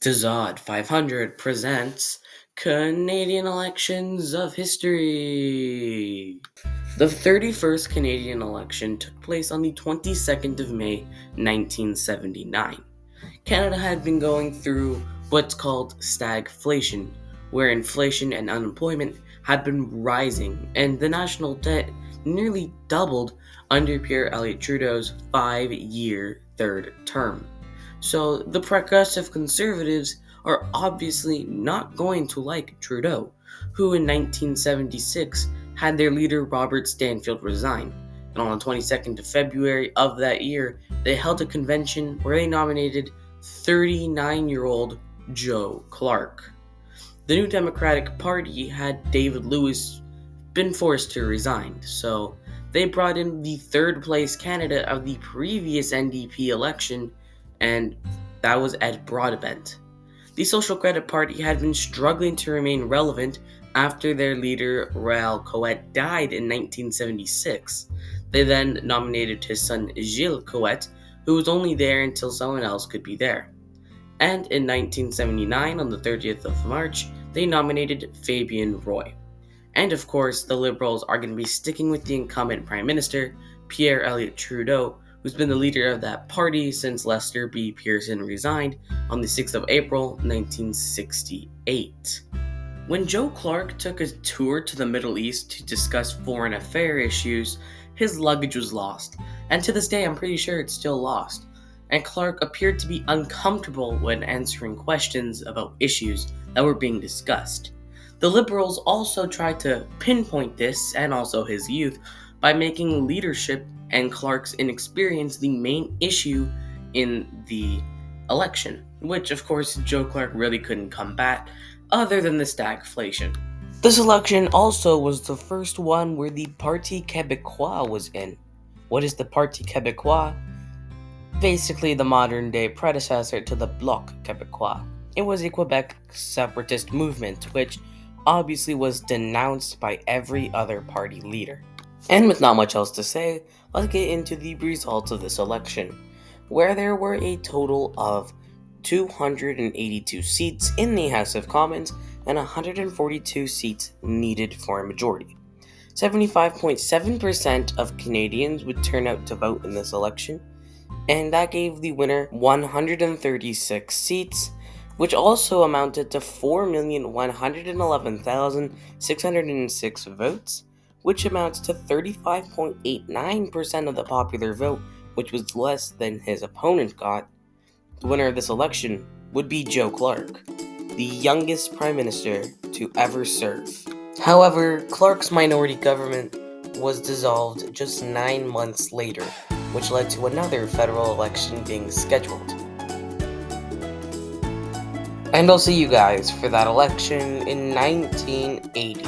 Tazad 500 presents Canadian Elections of History. The 31st Canadian election took place on the 22nd of May, 1979. Canada had been going through what's called stagflation, where inflation and unemployment had been rising, and the national debt nearly doubled under Pierre Elliott Trudeau's 5-year third term. So the progressive conservatives are obviously not going to like Trudeau, who in 1976 had their leader Robert Stanfield resign. And on the 22nd of February of that year, they held a convention where they nominated 39-year-old Joe Clark. The New Democratic Party had David Lewis been forced to resign, so they brought in the third place candidate of the previous NDP election, and that was Ed Broadbent. The Social Credit Party had been struggling to remain relevant after their leader Rael Coet died in 1976. They then nominated his son Gilles Coet, who was only there until someone else could be there. And in 1979, on the 30th of March, they nominated Fabien Roy. And of course, the Liberals are going to be sticking with the incumbent Prime Minister, Pierre Elliott Trudeau, who's been the leader of that party since Lester B. Pearson resigned on the 6th of April, 1968. When Joe Clark took a tour to the Middle East to discuss foreign affairs issues, his luggage was lost, and to this day I'm pretty sure it's still lost. And Clark appeared to be uncomfortable when answering questions about issues that were being discussed. The Liberals also tried to pinpoint this, and also his youth, by making leadership and Clark's inexperience the main issue in the election, which of course Joe Clark really couldn't combat other than the stagflation. This election also was the first one where the Parti Québécois was in. What is the Parti Québécois? Basically the modern-day predecessor to the Bloc Québécois. It was a Quebec separatist movement, which obviously was denounced by every other party leader. And with not much else to say, let's get into the results of this election, where there were a total of 282 seats in the House of Commons and 142 seats needed for a majority. 75.7% of Canadians would turn out to vote in this election, and that gave the winner 136 seats, which also amounted to 4,111,606 votes, which amounts to 35.89% of the popular vote, which was less than his opponent got. The winner of this election would be Joe Clark, the youngest prime minister to ever serve. However, Clark's minority government was dissolved just 9 months later, which led to another federal election being scheduled. And I'll see you guys for that election in 1980.